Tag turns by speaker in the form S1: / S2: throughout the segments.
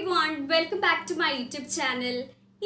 S1: everyone, welcome back to my YouTube channel.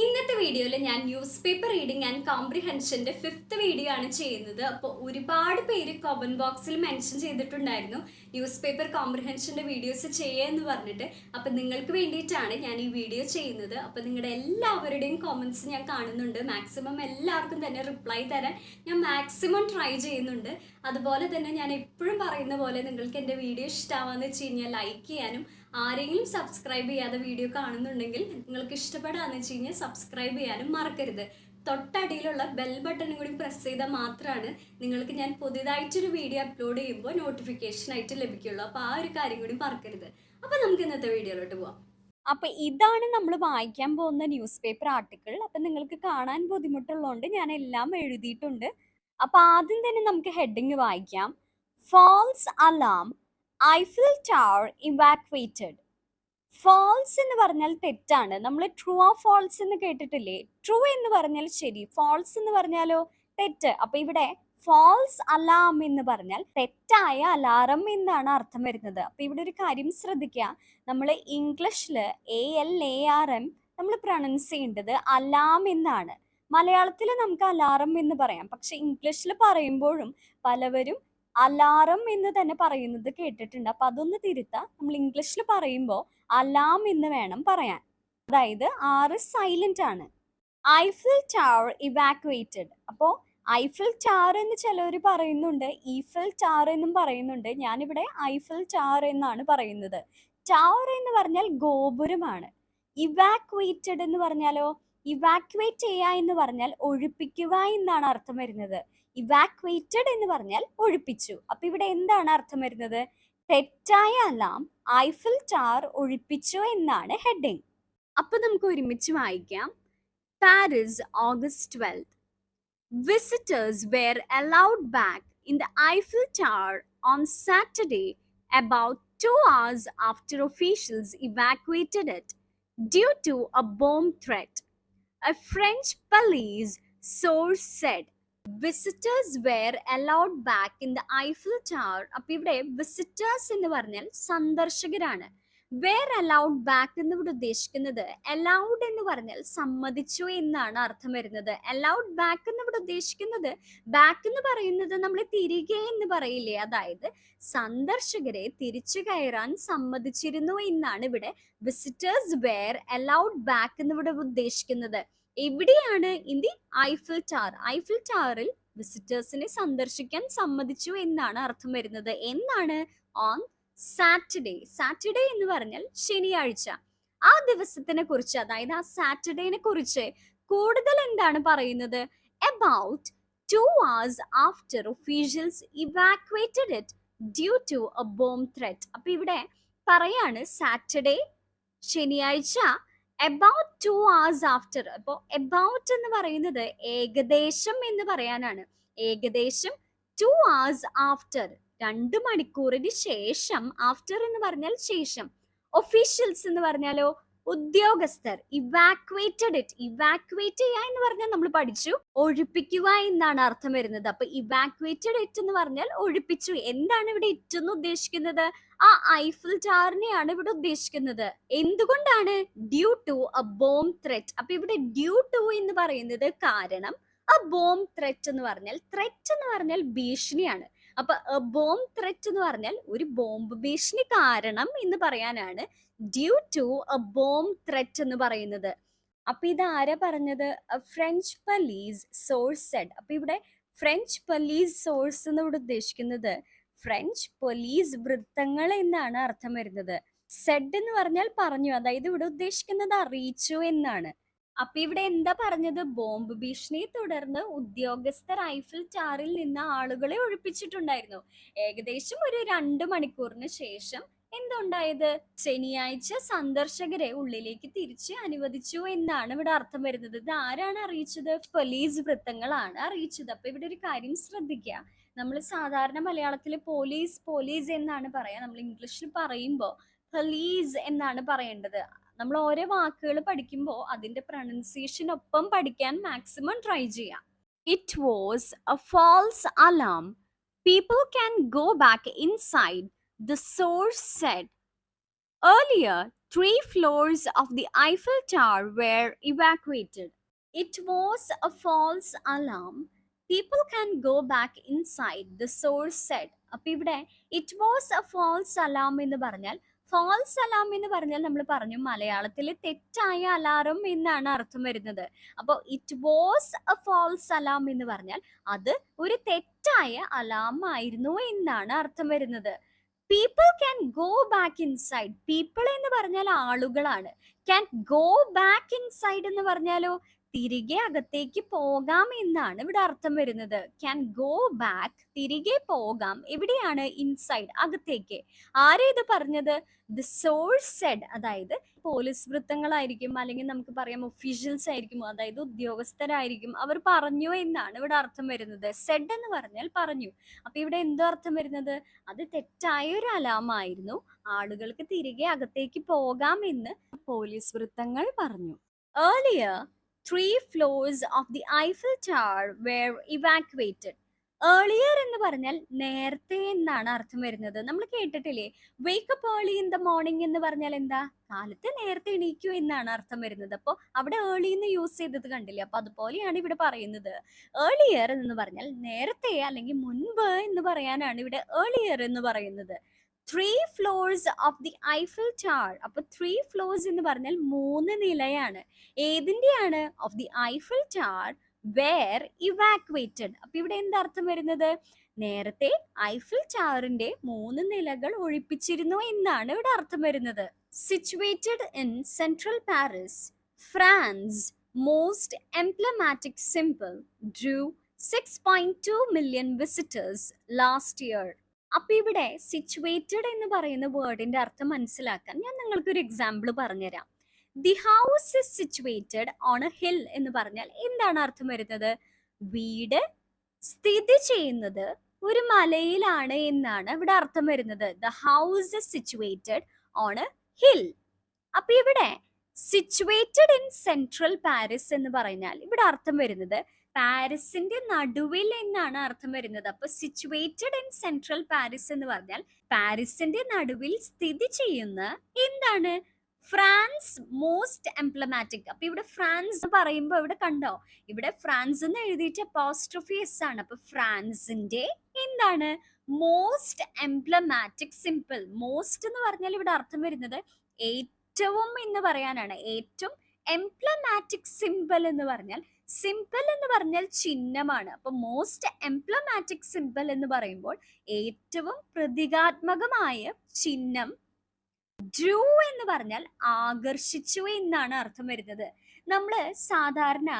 S1: ഇന്നത്തെ വീഡിയോയിൽ ഞാൻ ന്യൂസ് പേപ്പർ റീഡിംഗ് ആൻഡ് കോംപ്രിഹെൻഷന്റെ 5th വീഡിയോ ആണ് ചെയ്യുന്നത്. അപ്പോൾ ഒരുപാട് പേര് കമന്റ് ബോക്സിൽ മെൻഷൻ ചെയ്തിട്ടുണ്ടായിരുന്നു ന്യൂസ് പേപ്പർ കോംപ്രിഹെൻഷന്റെ വീഡിയോസ് ചെയ്യാന്ന് പറഞ്ഞിട്ട്. അപ്പോൾ നിങ്ങൾക്ക് വേണ്ടിയിട്ടാണ് ഞാൻ ഈ വീഡിയോ ചെയ്യുന്നത്. അപ്പോൾ നിങ്ങളുടെ എല്ലാവരുടെയും കമന്റ്സ് ഞാൻ കാണുന്നുണ്ട്. മാക്സിമം എല്ലാവർക്കും തന്നെ റിപ്ലൈ തരാൻ ഞാൻ മാക്സിമം ട്രൈ ചെയ്യുന്നുണ്ട്. അതുപോലെ തന്നെ ഞാൻ എപ്പോഴും പറയുന്ന പോലെ നിങ്ങൾക്ക് എൻ്റെ വീഡിയോ ഇഷ്ടമാവാന്ന് വെച്ച് കഴിഞ്ഞാൽ ലൈക്ക് ചെയ്യാനും ആരെങ്കിലും സബ്സ്ക്രൈബ് ചെയ്യാതെ വീഡിയോ കാണുന്നുണ്ടെങ്കിൽ നിങ്ങൾക്ക് ഇഷ്ടപ്പെടാന്ന് വെച്ച് കഴിഞ്ഞാൽ സബ്സ്ക്രൈബ് ചെയ്യാനും മറക്കരുത്. തൊട്ടടിയിലുള്ള ബെൽ ബട്ടണും കൂടി പ്രസ് ചെയ്താൽ മാത്രമാണ് നിങ്ങൾക്ക് ഞാൻ പുതിയതായിട്ടൊരു വീഡിയോ അപ്ലോഡ് ചെയ്യുമ്പോൾ നോട്ടിഫിക്കേഷൻ ആയിട്ട് ലഭിക്കുള്ളൂ. അപ്പോൾ ആ ഒരു കാര്യം കൂടി മറക്കരുത്. അപ്പോൾ നമുക്ക് ഇന്നത്തെ വീഡിയോയിലോട്ട് പോവാം. അപ്പോൾ ഇതാണ് നമ്മൾ വായിക്കാൻ പോകുന്ന ന്യൂസ് പേപ്പർ ആർട്ടിക്കിൾ. അപ്പം നിങ്ങൾക്ക് കാണാൻ ബുദ്ധിമുട്ടുള്ളതുകൊണ്ട് ഞാൻ എല്ലാം എഴുതിയിട്ടുണ്ട്. അപ്പോൾ ആദ്യം തന്നെ നമുക്ക് ഹെഡിങ് വായിക്കാം. False alarm, Eiffel tower evacuated. False എന്ന് പറഞ്ഞാൽ തെറ്റാണ്. നമ്മൾ ട്രൂ ആ ഫാൾസ് എന്ന് കേട്ടിട്ടില്ലേ? ട്രൂ എന്ന് പറഞ്ഞാൽ ശരി, ഫാൾസ് എന്ന് പറഞ്ഞാലോ തെറ്റ്. അപ്പൊ ഇവിടെ ഫാൾസ് അലാം എന്ന് പറഞ്ഞാൽ തെറ്റായ അലാറം എന്നാണ് അർത്ഥം വരുന്നത്. അപ്പൊ ഇവിടെ ഒരു കാര്യം ശ്രദ്ധിക്കുക, നമ്മൾ ഇംഗ്ലീഷില് ALARM നമ്മൾ പ്രൊണൗൺസ് ചെയ്യേണ്ടത് അലാം എന്നാണ്. മലയാളത്തിൽ നമുക്ക് അലാറം എന്ന് പറയാം, പക്ഷെ ഇംഗ്ലീഷിൽ പറയുമ്പോഴും പലവരും അലാറം എന്ന് തന്നെ പറയുന്നത് കേട്ടിട്ടുണ്ട്. അപ്പൊ അതൊന്ന് തിരുത്താം. നമ്മൾ ഇംഗ്ലീഷിൽ പറയുമ്പോൾ അലാം എന്ന് വേണം പറയാൻ. അതായത് സൈലന്റ് ആണ്. Eiffel tower evacuated. അപ്പോൾ ഐഫിൽ ടവർ എന്ന് ചിലവർ പറയുന്നുണ്ട്, ഈഫിൽ ടവർ എന്നും പറയുന്നുണ്ട്. ഞാനിവിടെ ഐഫിൽ ടവർ എന്നാണ് പറയുന്നത്. ടവർ എന്ന് പറഞ്ഞാൽ ഗോപുരമാണ്. ഇവാക്വേറ്റഡ് എന്ന് പറഞ്ഞാലോ, ഇവാക്വേറ്റ് ചെയ്യുക എന്ന് പറഞ്ഞാൽ ഒഴിപ്പിക്കുക എന്നാണ് അർത്ഥം വരുന്നത്. ഇവാക്വേറ്റഡ് എന്ന് പറഞ്ഞാൽ ഒഴിപ്പിച്ചു. അപ്പൊ ഇവിടെ എന്താണ് അർത്ഥം വരുന്നത്? തെറ്റായ അലാം ഐഫിൽ ടവർ ഒഴിപ്പിച്ചു എന്നാണ് ഹെഡിങ്. അപ്പൊ നമുക്ക് ഒരുമിച്ച് വായിക്കാം. Paris August 12th. Visitors were allowed back in the Eiffel Tower on Saturday about 2 hours after officials evacuated it due to a bomb threat. A French police source said visitors were allowed back in the Eiffel Tower. അപ്പോൾ ഇവിടെ visitors എന്ന് പറഞ്ഞാൽ സന്ദർശകരാണ്. Where allowed back എന്ന് ഇവിടെ ഉദ്ദേശിക്കുന്നത്, allowed എന്ന് പറഞ്ഞാൽ സമ്മതിച്ചു എന്നാണ് അർത്ഥം വരുന്നത്. അലൗഡ് ബാക്ക് എന്ന് ഇവിടെ ഉദ്ദേശിക്കുന്നത്, ബാക്ക് എന്ന് പറയുന്നത് നമ്മൾ തിരികെ എന്ന് പറയില്ലേ, അതായത് സന്ദർശകരെ തിരിച്ചു കയറാൻ സമ്മതിച്ചിരുന്നു എന്നാണ് ഇവിടെ വിസിറ്റേഴ്സ് വേർ അലൗഡ് ബാക്ക് എന്ന് ഇവിടെ ഉദ്ദേശിക്കുന്നത്. എവിടെയാണ്? In the Eiffel tower. Eiffel ടവറിൽ വിസിറ്റേഴ്സിനെ സന്ദർശിക്കാൻ സമ്മതിച്ചു എന്നാണ് അർത്ഥം വരുന്നത്. എന്നാണ്? On Saturday. സാറ്റർഡേ എന്ന് പറഞ്ഞാൽ ശനിയാഴ്ച. ആ ദിവസത്തിനെ കുറിച്ച്, അതായത് ആ സാറ്റർഡേനെ കുറിച്ച് കൂടുതൽ എന്താണ് പറയുന്നത്? About 2 hours after officials evacuated it due to a bomb threat. അപ്പൊ ഇവിടെ പറയാണ് സാറ്റർഡേ ശനിയാഴ്ച, about 2 hours after. അപ്പോൾ about എന്ന് പറയുന്നത് ഏകദേശം എന്ന് പറയാനാണ്. ഏകദേശം 2 hours after, 2 മണിക്കൂറിന് ശേഷം. ആഫ്റ്റർ എന്ന് പറഞ്ഞാൽ ശേഷം. ഒഫീഷ്യൽസ് എന്ന് പറഞ്ഞാലോ ഉദ്യോഗസ്ഥർ. Evacuated it. ഇവാക്വേറ്റ് ചെയ്യുക എന്ന് പറഞ്ഞാൽ നമ്മൾ പഠിച്ചു, ഒഴിപ്പിക്കുക എന്നാണ് അർത്ഥം വരുന്നത്. അപ്പൊ ഇവാക്വേറ്റഡ് ഇറ്റ് എന്ന് പറഞ്ഞാൽ ഒഴിപ്പിച്ചു. എന്താണ് ഇവിടെ ഇറ്റ് എന്ന് ഉദ്ദേശിക്കുന്നത്? ആ ഐഫിൽ ടവറിനെയാണ് ഇവിടെ ഉദ്ദേശിക്കുന്നത്. എന്തുകൊണ്ടാണ്? Due to a bomb threat. അപ്പൊ ഇവിടെ ഡ്യൂ ടു എന്ന് പറയുന്നത് കാരണം, ആ ബോംബ് ത്രെറ്റ് എന്ന് പറഞ്ഞാൽ, ത്രെറ്റ് എന്ന് പറഞ്ഞാൽ ഭീഷണിയാണ്. അപ്പൊ ബോംബ് ത്രെറ്റ് എന്ന് പറഞ്ഞാൽ ഒരു ബോംബ് ഭീഷണി കാരണം എന്ന് പറയാനാണ് due to a bomb threat എന്ന് പറയുന്നത്. അപ്പൊ ഇത് ആരാ പറഞ്ഞത്? French police source said. അപ്പൊ ഇവിടെ ഫ്രഞ്ച് പോലീസ് സോഴ്സ് എന്ന് ഇവിടെ ഉദ്ദേശിക്കുന്നത് ഫ്രഞ്ച് പോലീസ് വൃത്തങ്ങൾ എന്നാണ് അർത്ഥം വരുന്നത്. സെഡ് എന്ന് പറഞ്ഞാൽ പറഞ്ഞു, അതായത് ഇവിടെ ഉദ്ദേശിക്കുന്നത് അറിയിച്ചു എന്നാണ്. അപ്പൊ ഇവിടെ എന്താ പറഞ്ഞത്? ബോംബ് ഭീഷണിയെ തുടർന്ന് ഉദ്യോഗസ്ഥർ ഐഫിൽ ടവറിൽ നിന്ന് ആളുകളെ ഒഴിപ്പിച്ചിട്ടുണ്ടായിരുന്നു. ഏകദേശം ഒരു 2 മണിക്കൂറിന് ശേഷം എന്തുണ്ടായത്? ശനിയാഴ്ച സന്ദർശകരെ ഉള്ളിലേക്ക് തിരിച്ച് അനുവദിച്ചു എന്നാണ് ഇവിടെ അർത്ഥം വരുന്നത്. ഇത് ആരാണ് അറിയിച്ചത്? പോലീസ് വൃത്തങ്ങളാണ് അറിയിച്ചത്. അപ്പൊ ഇവിടെ ഒരു കാര്യം ശ്രദ്ധിക്കുക, നമ്മൾ സാധാരണ മലയാളത്തിൽ പോലീസ് പോലീസ് എന്നാണ് പറയാ. നമ്മൾ ഇംഗ്ലീഷിൽ പറയുമ്പോൾ പോലീസ് എന്നാണ് പറയേണ്ടത്. നമ്മൾ ഓരോ വാക്കുകൾ പഠിക്കുമ്പോൾ അതിന്റെ പ്രൊണൗൺസിയേഷൻ ഒപ്പം പഠിക്കാൻ മാക്സിമം ട്രൈ ചെയ്യാം. It was a false alarm. People can go back inside, the source said. Earlier, Three floors of the Eiffel Tower were evacuated. It was a false alarm. People can go back inside, the source said. അപ്പൊ ഇവിടെ it was a false alarm എന്ന് പറഞ്ഞാൽ, false alarm എന്ന് പറഞ്ഞാൽ നമ്മൾ പറഞ്ഞു മലയാളത്തിൽ തെറ്റായ അലാറം എന്നാണ് അർത്ഥം വരുന്നത്. അപ്പോൾ it was a false alarm എന്ന് പറഞ്ഞാൽ അത് ഒരു തെറ്റായ അലാം ആയിരുന്നു എന്നാണ് അർത്ഥം വരുന്നത്. People can go back inside. People എന്ന് പറഞ്ഞാൽ ആളുകളാണ്. ക്യാൻ ഗോ ബാക്ക് ഇൻസൈഡ് എന്ന് പറഞ്ഞാലോ തിരികെ അകത്തേക്ക് പോകാം എന്നാണ് ഇവിടെ അർത്ഥം വരുന്നത്. ക്യാൻ ഗോ ബാക്ക്, തിരികെ പോകാം. എവിടെയാണ്? ഇൻസൈഡ്, അകത്തേക്ക്. ആരാ ഇത് പറഞ്ഞത്? The source said. അതായത് പോലീസ് വൃത്തങ്ങളായിരിക്കും, അല്ലെങ്കിൽ നമുക്ക് പറയാം ഒഫീഷ്യൽസ് ആയിരിക്കും, അതായത് ഉദ്യോഗസ്ഥരായിരിക്കും. അവർ പറഞ്ഞു എന്നാണ് ഇവിടെ അർത്ഥം വരുന്നത്. സെഡ് എന്ന് പറഞ്ഞാൽ പറഞ്ഞു. അപ്പൊ ഇവിടെ എന്തോ അർത്ഥം വരുന്നത്? അത് തെറ്റായ ഒരു അലാമായിരുന്നു, ആളുകൾക്ക് തിരികെ അകത്തേക്ക് പോകാം എന്ന് പോലീസ് വൃത്തങ്ങൾ പറഞ്ഞു. Earlier, 3 floors of the Eiffel Tower were evacuated. Earlier എന്ന് പറഞ്ഞാൽ നേരത്തെ എന്നാണ് അർത്ഥം വരുന്നത്. നമ്മൾ കേട്ടിട്ടില്ലേ, wake up early in the morning എന്ന് പറഞ്ഞാൽ എന്താ? കാലത്ത് നേരത്തെ എണീക്കൂ എന്നാണ് അർത്ഥം വരുന്നത്. അപ്പോൾ അവിടെ ഏർലി എന്ന് യൂസ് ചെയ്തത് കണ്ടില്ലേ? അപ്പൊ അതുപോലെയാണ് ഇവിടെ പറയുന്നത്. ഏർലിയർ എന്ന് പറഞ്ഞാൽ നേരത്തെ അല്ലെങ്കിൽ മുൻപ് എന്ന് പറയാനാണ് ഇവിടെ ഏർലിയർ എന്ന് പറയുന്നത്. 3 floors of the Eiffel Tower. അപ്പൊ 3 floors എന്ന് പറഞ്ഞാൽ 3 നിലയാണ്. ഏതിന്റെയാണ്? Of the Eiffel tower were evacuated. അപ്പൊ ഇവിടെ എന്താർത്ഥം വരുന്നത്? നേരത്തെ ഐഫിൽ ടവറിന്റെ 3 നിലകൾ ഒഴിപ്പിച്ചിരുന്നു എന്നാണ് ഇവിടെ അർത്ഥം വരുന്നത്. Situated in central Paris, France, most emblematic symbol drew 6.2 million visitors last year. അപ്പൊ ഇവിടെ സിറ്റുവേറ്റഡ് എന്ന് പറയുന്ന വേർഡിന്റെ അർത്ഥം മനസ്സിലാക്കാൻ ഞാൻ നിങ്ങൾക്ക് ഒരു എക്സാമ്പിൾ പറഞ്ഞുതരാം. The house is situated on A hill എന്ന് പറഞ്ഞാൽ എന്താണ് അർത്ഥം വരുന്നത്? വീട് സ്ഥിതി ചെയ്യുന്നത് ഒരു മലയിലാണ് എന്നാണ് ഇവിടെ അർത്ഥം വരുന്നത്. The house is situated on A hill. അപ്പൊ ഇവിടെ സിറ്റുവേറ്റഡ് ഇൻ സെൻട്രൽ പാരീസ് എന്ന് പറഞ്ഞാൽ ഇവിടെ അർത്ഥം വരുന്നത് പാരീസിന്റെ നടുവിൽ എന്നാണ് അർത്ഥം വരുന്നത്. അപ്പൊ സിറ്റുവേറ്റഡ് ഇൻ സെൻട്രൽ പാരീസ് എന്ന് പറഞ്ഞാൽ പാരീസിന്റെ നടുവിൽ സ്ഥിതി ചെയ്യുന്ന എന്താണ്? France most emblematic. അപ്പൊ ഇവിടെ ഫ്രാൻസ് പറയുമ്പോൾ ഇവിടെ കണ്ടോ, ഇവിടെ ഫ്രാൻസ് എന്ന് എഴുതിയിട്ട് അപ്പോസ്ട്രോഫി എസ് ആണ്. അപ്പൊ ഫ്രാൻസിന്റെ എന്താണ്? Most emblematic symbol. മോസ്റ്റ് എന്ന് പറഞ്ഞാൽ ഇവിടെ അർത്ഥം വരുന്നത് ഏറ്റവും എന്ന് പറയാനാണ്. ഏറ്റവും എംബ്ലമാറ്റിക് സിംബൽ എന്ന് പറഞ്ഞാൽ, സിംബൽ എന്ന് പറഞ്ഞാൽ ചിഹ്നമാണ്. അപ്പൊ മോസ്റ്റ് എംബ്ലമാറ്റിക് സിംബൽ എന്ന് പറയുമ്പോൾ ഏറ്റവും പ്രതീകാത്മകമായ ചിഹ്നം. ഡ്രൂ എന്ന് പറഞ്ഞാൽ ആകർഷിച്ചു എന്നാണ് അർത്ഥം വരുന്നത്. നമ്മള് സാധാരണ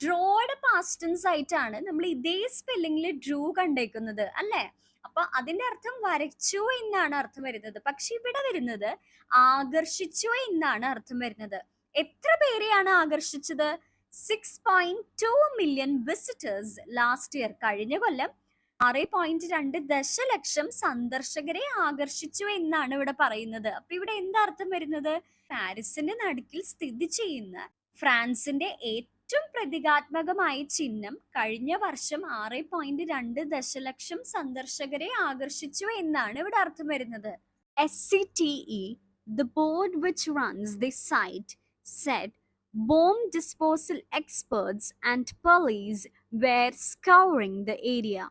S1: ഡ്രോയുടെ പാസ്റ്റ് ടെൻസ് ആയിട്ടാണ് നമ്മൾ ഇതേ സ്പെല്ലിംഗിൽ ഡ്രൂ കണ്ടേക്കുന്നത് അല്ലേ? അപ്പൊ അതിന്റെ അർത്ഥം വരച്ചു എന്നാണ് അർത്ഥം വരുന്നത്. പക്ഷെ ഇവിടെ വരുന്നത് ആകർഷിച്ചു എന്നാണ് അർത്ഥം വരുന്നത്. എത്ര പേരെയാണ് ആകർഷിച്ചത്? 6.2 million visitors last year. കഴിഞ്ഞ കൊല്ലം 6.2 ദശലക്ഷം സന്ദർശകരെ ആകർഷിച്ചു എന്നാണ് ഇവിടെ പറയുന്നത്. അപ്പൊ ഇവിടെ എന്താർത്ഥം വരുന്നത്? പാരീസിന്റെ നടുക്കിൽ സ്ഥിതി ചെയ്യുന്ന ഫ്രാൻസിന്റെ ഏറ്റവും പ്രതീകാത്മകമായ ചിഹ്നം കഴിഞ്ഞ വർഷം 6.2 ദശലക്ഷം സന്ദർശകരെ ആകർഷിച്ചു എന്നാണ് ഇവിടെ അർത്ഥം വരുന്നത്. SCTE, the board which runs this site, said bomb disposal experts and police were scouring the area.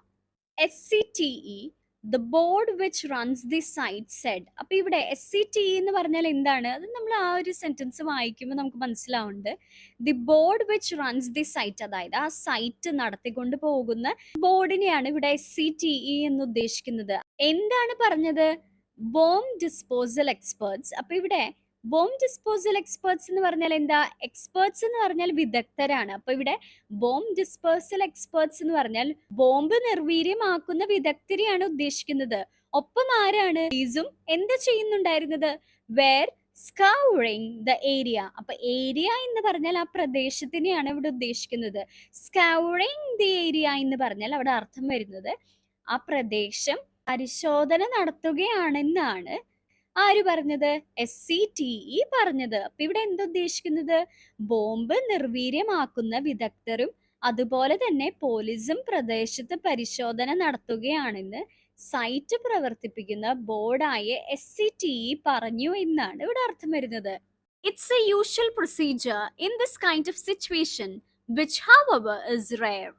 S1: SCTE, the board which runs this site, said. അപ്പൊ ഇവിടെ SCTE എന്ന് പറഞ്ഞാൽ എന്താണ്? അത് നമ്മൾ ആ ഒരു സെന്റൻസ് വായിക്കുമ്പോൾ നമുക്ക് മനസ്സിലാവുന്നുണ്ട്. The board which runs the site, അതായത് ആ സൈറ്റ് നടത്തിക്കൊണ്ട് പോകുന്ന ബോർഡിനെയാണ് ഇവിടെ SCTE എന്ന് ഉദ്ദേശിക്കുന്നത്. എന്താണ് പറഞ്ഞത്? Bomb disposal experts. അപ്പൊ ഇവിടെ ബോംബ് ഡിസ്പോസൽ എക്സ്പേർട്സ് എന്ന് പറഞ്ഞാൽ എന്താ? എക്സ്പേർട്സ് എന്ന് പറഞ്ഞാൽ വിദഗ്ധരാണ്. അപ്പൊ ഇവിടെ ബോംബ് ഡിസ്പോസൽ എക്സ്പേർട്സ് എന്ന് പറഞ്ഞാൽ ബോംബ് നിർവീര്യമാക്കുന്ന വിദഗ്ധരെയാണ് ഉദ്ദേശിക്കുന്നത്. ഒപ്പം ആരാണ്? പോലീസും എന്താ ചെയ്യുന്നുണ്ടായിരുന്നത്? Were scouring the area. അപ്പൊ ഏരിയ എന്ന് പറഞ്ഞാൽ ആ പ്രദേശത്തിനെയാണ് ഇവിടെ ഉദ്ദേശിക്കുന്നത്. സ്കൗറിംഗ് ദി ഏരിയ എന്ന് പറഞ്ഞാൽ അവിടെ അർത്ഥം വരുന്നത് ആ പ്രദേശം പരിശോധന നടത്തുകയാണെന്നാണ് ആര് പറഞ്ഞത്? SCTE പറഞ്ഞത്. അപ്പൊ ഇവിടെ എന്തുദ്ദേശിക്കുന്നത്? ബോംബ് നിർവീര്യമാക്കുന്ന വിദഗ്ധരും അതുപോലെ തന്നെ പോലീസും പ്രദേശത്ത് പരിശോധന നടത്തുകയാണെന്ന് സൈറ്റ് പ്രവർത്തിപ്പിക്കുന്ന ബോർഡായ SCTE പറഞ്ഞു എന്നാണ് ഇവിടെ അർത്ഥം വരുന്നത്. It's A usual procedure in this kind of situation which however is rare.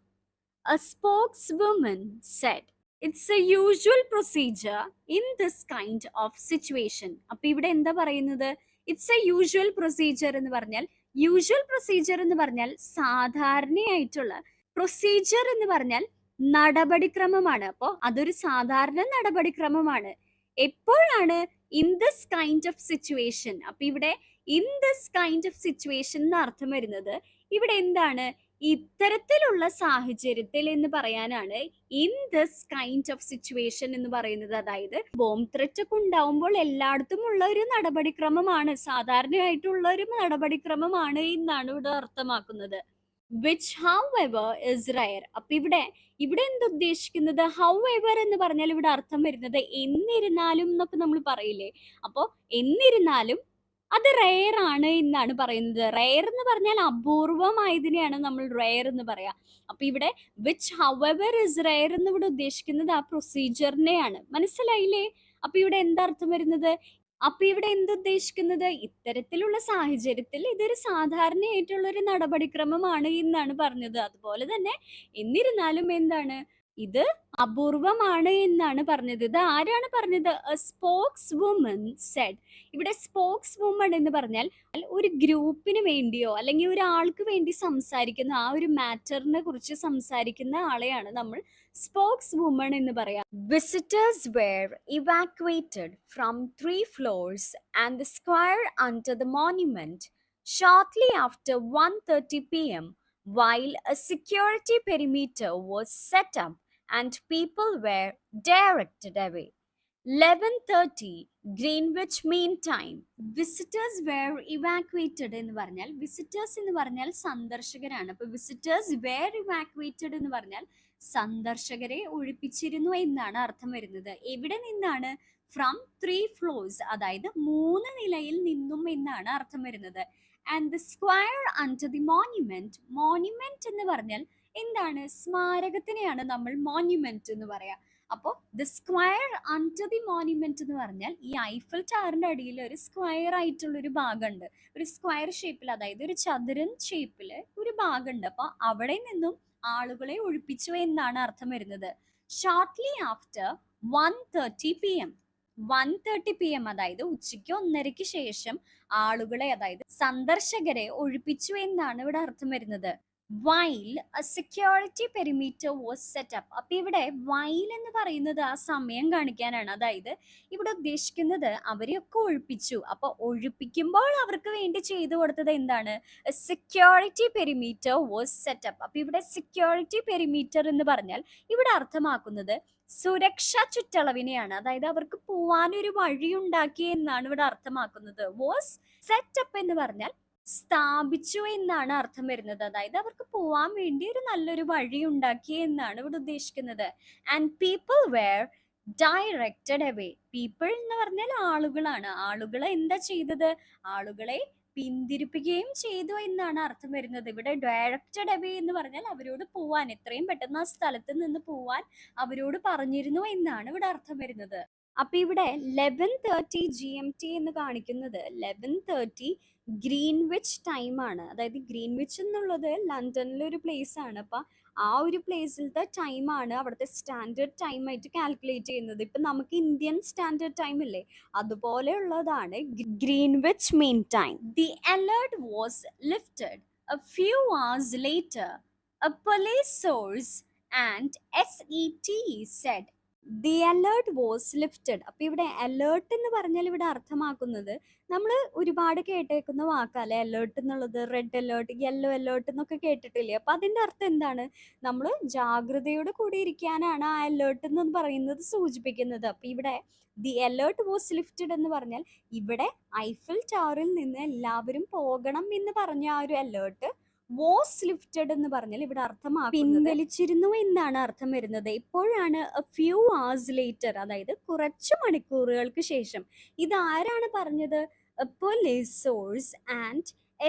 S1: A spokeswoman said, "It's a usual procedure in this kind of situation." അപ്പൊ ഇവിടെ എന്താ പറയുന്നത്? ഇറ്റ്സ് എ യൂഷ്വൽ പ്രൊസീജിയർ എന്ന് പറഞ്ഞാൽ, യൂഷ്വൽ പ്രൊസീജിയർ എന്ന് പറഞ്ഞാൽ സാധാരണയായിട്ടുള്ള, procedure എന്ന് പറഞ്ഞാൽ നടപടിക്രമമാണ്. അപ്പോൾ അതൊരു സാധാരണ നടപടിക്രമമാണ്. എപ്പോഴാണ്? In this kind of situation. അപ്പൊ ഇവിടെ in this kind of situation എന്ന അർത്ഥം വരുന്നത് ഇവിടെ എന്താണ്? ഇത്തരത്തിലുള്ള സാഹചര്യത്തിൽ എന്ന് പറയാനാണ് in this kind of situation എന്ന് പറയുന്നത്. അതായത് ബോംബ് ത്രെറ്റ് ഒക്കെ ഉണ്ടാവുമ്പോൾ എല്ലായിടത്തും ഉള്ള ഒരു നടപടിക്രമമാണ്, സാധാരണയായിട്ടുള്ള ഒരു നടപടിക്രമമാണ് എന്നാണ് ഇവിടെ അർത്ഥമാക്കുന്നത്. Which however is rare. അപ്പൊ ഇവിടെ എന്ത് ഉദ്ദേശിക്കുന്നത്? however എന്ന് പറഞ്ഞാൽ ഇവിടെ അർത്ഥം വരുന്നത് എന്നിരുന്നാലും എന്നൊക്കെ നമ്മൾ പറയില്ലേ, അപ്പൊ എന്നിരുന്നാലും അത് റെയർ ആണ് എന്നാണ് പറയുന്നത്. റെയർ എന്ന് പറഞ്ഞാൽ അപൂർവമായതിനെയാണ് നമ്മൾ റെയർ എന്ന് പറയാ. അപ്പൊ ഇവിടെ വിച്ച് ഹവെവർ ഇസ് റെയർ എന്ന് ഇവിടെ ഉദ്ദേശിക്കുന്നത് ആ പ്രൊസീജിയറിനെയാണ്. മനസ്സിലായില്ലേ? അപ്പൊ ഇവിടെ എന്താ അർത്ഥം വരുന്നത്? അപ്പൊ ഇവിടെ എന്തുദ്ദേശിക്കുന്നത്? ഇത്തരത്തിലുള്ള സാഹചര്യത്തിൽ ഇതൊരു സാധാരണയായിട്ടുള്ള ഒരു നടപടിക്രമമാണ് എന്നാണ് പറഞ്ഞത്. അതുപോലെ തന്നെ എന്നിരുന്നാലും എന്താണ്? ഇത് അപൂർവമാണ് എന്നാണ് പറഞ്ഞത്. ഇത് ആരാണ് പറഞ്ഞത്? Spokeswoman said. ഇവിടെ സ്പോക്സ് വുമൺ എന്ന് പറഞ്ഞാൽ ഒരു ഗ്രൂപ്പിന് വേണ്ടിയോ അല്ലെങ്കിൽ ഒരാൾക്ക് വേണ്ടി സംസാരിക്കുന്ന, ആ ഒരു മാറ്ററിനെ കുറിച്ച് സംസാരിക്കുന്ന ആളെയാണ് നമ്മൾ സ്പോക്സ് വുമൺ എന്ന് പറയാം. Visitors were evacuated from 3 floors and the square under the monument shortly after 1:30 p.m. while a security perimeter was set up and people were directed away. 11:30 Greenwich Mean Time. Visitors were evacuated എന്ന് പറഞ്ഞാൽ, visitors എന്ന് പറഞ്ഞാൽ സന്ദർശകരാണ്. അപ്പൊ visitors were evacuated എന്ന് പറഞ്ഞാൽ സന്ദർശകരെ ഒഴിപ്പിച്ചിരുന്നു എന്നാണ് അർത്ഥം വരുന്നത്. എവിടെ നിന്നാണ്? ഫ്രം 3 floors, അതായത് 3 നിലയിൽ നിന്നും എന്നാണ് അർത്ഥം വരുന്നത്. And the square under the monument. Monument എന്ന് പറഞ്ഞാൽ എന്താണ്? സ്മാരകത്തിനെയാണ് നമ്മൾ മോണ്യുമെന്റ് എന്ന് പറയാ. അപ്പോൾ the square under the monument എന്ന് പറഞ്ഞാൽ ഈ ഐഫൽ ടവറിന്റെ അടിയിൽ ഒരു സ്ക്വയർ ആയിട്ടുള്ള ഒരു ഭാഗമുണ്ട്, ഒരു സ്ക്വയർ ഷേപ്പിൽ, അതായത് ഒരു ചതുരൻ ഷേപ്പില് ഒരു ഭാഗമുണ്ട്. അപ്പൊ അവിടെ നിന്നും ആളുകളെ ഒഴിപ്പിച്ചു എന്നാണ് അർത്ഥം വരുന്നത്. Shortly after 1:30 p.m. 1:30 p.m. അതായത് ഉച്ചയ്ക്ക് 1:30 ശേഷം ആളുകളെ, അതായത് സന്ദർശകരെ ഒഴിപ്പിച്ചു എന്നാണ് ഇവിടെ അർത്ഥം വരുന്നത്. while a security perimeter was set up. അപ്പൊ ഇവിടെ while എന്ന് പറയുന്നത് ആ സമയം കാണിക്കാനാണ്. അതായത് ഇവിടെ ഉദ്ദേശിക്കുന്നത് അവരെയൊക്കെ ഒഴിപ്പിച്ചു. അപ്പൊ ഒഴിപ്പിക്കുമ്പോൾ അവർക്ക് വേണ്ടി ചെയ്തു കൊടുത്തത് എന്താണ്? Security perimeter was set up. അപ്പൊ ഇവിടെ സെക്യൂരിറ്റി പെരിമീറ്റർ എന്ന് പറഞ്ഞാൽ ഇവിടെ അർത്ഥമാക്കുന്നത് സുരക്ഷാ ചുറ്റളവിനെയാണ്. അതായത് അവർക്ക് പോവാനൊരു വഴി ഉണ്ടാക്കി എന്നാണ് ഇവിടെ അർത്ഥമാക്കുന്നത്. വാസ് സെറ്റപ്പ് എന്ന് പറഞ്ഞാൽ സ്ഥാപിച്ചു എന്നാണ് അർത്ഥം വരുന്നത്. അതായത് അവർക്ക് പോവാൻ വേണ്ടി ഒരു നല്ലൊരു വഴി ഉണ്ടാക്കി എന്നാണ് ഇവിടെ ഉദ്ദേശിക്കുന്നത്. And people were directed away. People എന്ന് പറഞ്ഞാൽ ആളുകളാണ്. ആളുകളെ എന്താ ചെയ്തത്? ആളുകളെ പിന്തിരിപ്പിക്കുകയും ചെയ്തു എന്നാണ് അർത്ഥം വരുന്നത്. ഇവിടെ ഡയറക്റ്റഡ് അവേ എന്ന് പറഞ്ഞാൽ അവരോട് പോവാൻ, എത്രയും പെട്ടെന്ന് ആ സ്ഥലത്ത് നിന്ന് പോവാൻ അവരോട് പറഞ്ഞിരുന്നു എന്നാണ് ഇവിടെ അർത്ഥം വരുന്നത്. അപ്പൊ ഇവിടെ 11:30 GMT എന്ന് കാണിക്കുന്നത് 11:30 ഗ്രീൻവിച്ച് ടൈം ആണ്. അതായത് ഗ്രീൻവിച്ച് എന്നുള്ളത് ലണ്ടനിലെ ഒരു പ്ലേസ് ആണ്. അപ്പൊ ആ ഒരു പ്ലേസിലത്തെ ടൈമാണ് അവിടുത്തെ സ്റ്റാൻഡേർഡ് ടൈം ആയിട്ട് കാൽക്കുലേറ്റ് ചെയ്യുന്നത്. ഇപ്പൊ നമുക്ക് ഇന്ത്യൻ സ്റ്റാൻഡേർഡ് ടൈം ഇല്ലേ, അതുപോലെയുള്ളതാണ് Greenwich mean time. The alert was lifted a few hours later, a police source and SETE said. The alert was lifted. അപ്പൊ ഇവിടെ അലേർട്ട് എന്ന് പറഞ്ഞാൽ ഇവിടെ അർത്ഥമാക്കുന്നത് നമ്മൾ ഒരുപാട് കേട്ടേക്കുന്ന വാക്കല്ലേ അലേർട്ട് എന്നുള്ളത്. റെഡ് അലേർട്ട്, യെല്ലോ അലേർട്ട് എന്നൊക്കെ കേട്ടിട്ടില്ലേ? അപ്പൊ അതിന്റെ അർത്ഥം എന്താണ്? നമ്മൾ ജാഗ്രതയോട് കൂടി ഇരിക്കാനാണ് ആ അലേർട്ട് എന്ന് പറയുന്നത് സൂചിപ്പിക്കുന്നത്. അപ്പൊ ഇവിടെ ദി അലേർട്ട് വാസ് ലിഫ്റ്റഡ് എന്ന് പറഞ്ഞാൽ ഇവിടെ ഐഫൽ ടവറിൽ നിന്ന് എല്ലാവരും പോകണം എന്ന് പറഞ്ഞ ആ ഒരു അലേർട്ട് വാസ് ലിഫ്റ്റഡ് എന്ന് പറഞ്ഞാൽ ഇവിടെ പിൻവലിച്ചിരുന്നു എന്നാണ് അർത്ഥം വരുന്നത്. ഇപ്പോഴാണ് a few hours later, അതായത് കുറച്ച് മണിക്കൂറുകൾക്ക് ശേഷം. ഇത് ആരാണ് പറഞ്ഞത്? A police source and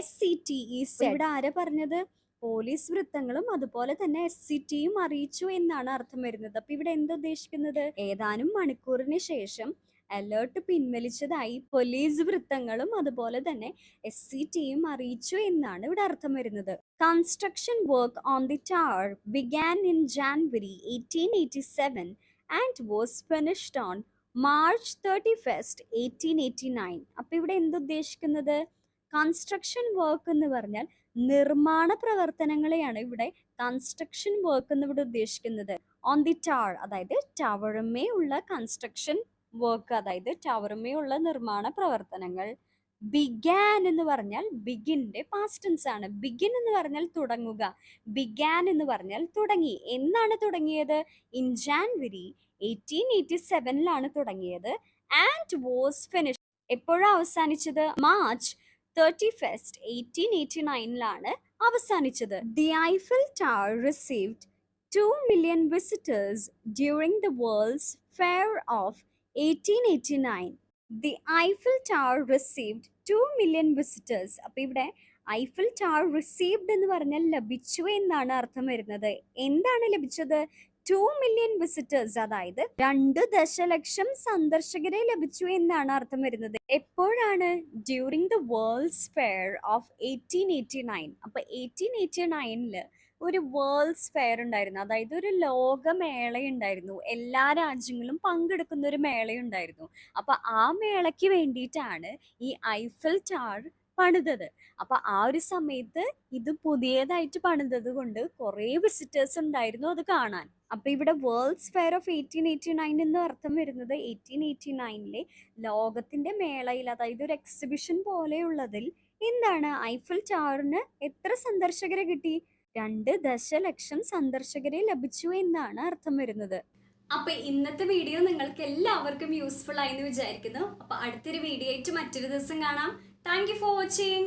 S1: SCTE said. ഇവിടെ ആരാ പറഞ്ഞത്? പോലീസ് വൃത്തങ്ങളും അതുപോലെ തന്നെ SCTയും അറിയിച്ചു എന്നാണ് അർത്ഥം വരുന്നത്. അപ്പൊ ഇവിടെ എന്താ ഉദ്ദേശിക്കുന്നത്? ഏതാനും മണിക്കൂറിന് ശേഷം അലേർട്ട് പിൻവലിച്ചതായി പോലീസ് വൃത്തങ്ങളും അതുപോലെ തന്നെ SCTയും അറിയിച്ചു എന്നാണ് ഇവിടെ അർത്ഥം വരുന്നത്. Construction work on the tower began in January 1887 and was finished on March 31st, 1889. അപ്പൊ ഇവിടെ എന്തുദ്ദേശിക്കുന്നത്? കൺസ്ട്രക്ഷൻ വർക്ക് എന്ന് പറഞ്ഞാൽ നിർമ്മാണ പ്രവർത്തനങ്ങളെയാണ് ഇവിടെ കൺസ്ട്രക്ഷൻ വർക്ക് എന്ന് ഇവിടെ ഉദ്ദേശിക്കുന്നത്. ഓൺ ദി ടവർ, അതായത് ടവറുമേ ഉള്ള കൺസ്ട്രക്ഷൻ വർക്ക്, അതായത് ടവറുമേ ഉള്ള നിർമ്മാണ പ്രവർത്തനങ്ങൾ. ബിഗാൻ എന്ന് പറഞ്ഞാൽ ബിഗിന്റെ പാസ്റ്റ് ടെൻസ് ആണ്. ബിഗിൻ എന്ന് പറഞ്ഞാൽ തുടങ്ങുക, ബിഗാൻ എന്ന് പറഞ്ഞാൽ തുടങ്ങി. എന്നാണ് തുടങ്ങിയത്? ഇൻ ജാനുവരി 1887 തുടങ്ങിയത്. ആൻഡ് വാസ് ഫിനിഷ്, എപ്പോഴാണ് അവസാനിച്ചത്? മാർച്ച് 31st, 1889 അവസാനിച്ചത്. The Eiffel tower received 2 million visitors during the World's Fair of 1889. The Eiffel tower received 2 million visitors. അപ്പൊ ഇവിടെ ഐഫൽ ടവർ റിസീവ്ഡ് എന്ന് പറഞ്ഞാൽ ലഭിച്ചു എന്നാണ് അർത്ഥം വരുന്നത്. എന്താണ് ലഭിച്ചത്? 2 million visitors, അതായത് 2 ദശലക്ഷം സന്ദർശകരെ ലഭിച്ചു എന്നാണ് അർത്ഥം വരുന്നത്. എപ്പോഴാണ്? During the world's fair of 1889. അപ്പൊ 1889 ഒരു വേൾഡ്സ് ഫെയർ ഉണ്ടായിരുന്നു, അതായത് ഒരു ലോകമേള ഉണ്ടായിരുന്നു. എല്ലാ രാജ്യങ്ങളും പങ്കെടുക്കുന്ന ഒരു മേളയുണ്ടായിരുന്നു. അപ്പൊ ആ മേളയ്ക്ക് വേണ്ടിയിട്ടാണ് ഈ ഐഫൽ ടവർ പണിതത്. അപ്പൊ ആ ഒരു സമയത്ത് ഇത് പുതിയതായിട്ട് പണിതത് കൊണ്ട് കുറെ വിസിറ്റേഴ്സ് ഉണ്ടായിരുന്നു അത് കാണാൻ. അപ്പൊ ഇവിടെ വേൾഡ്സ് ഫെയർ ഓഫ് 1889 എന്ന് അർത്ഥം വരുന്നത് 1889 ലോകത്തിന്റെ മേളയിൽ, അതായത് ഒരു എക്സിബിഷൻ പോലെയുള്ളതിൽ എന്താണ് ഐഫൽ ടവറിന് എത്ര സന്ദർശകരെ കിട്ടി? 2 ദശലക്ഷം സന്ദർശകരെ ലഭിച്ചു എന്നാണ് അർത്ഥം വരുന്നത്. അപ്പൊ ഇന്നത്തെ വീഡിയോ നിങ്ങൾക്ക് എല്ലാവർക്കും യൂസ്ഫുൾ ആയി എന്ന് വിചാരിക്കുന്നു. അപ്പൊ അടുത്തൊരു വീഡിയോ ആയിട്ട് മറ്റൊരു ദിവസം കാണാം. Thank you for watching.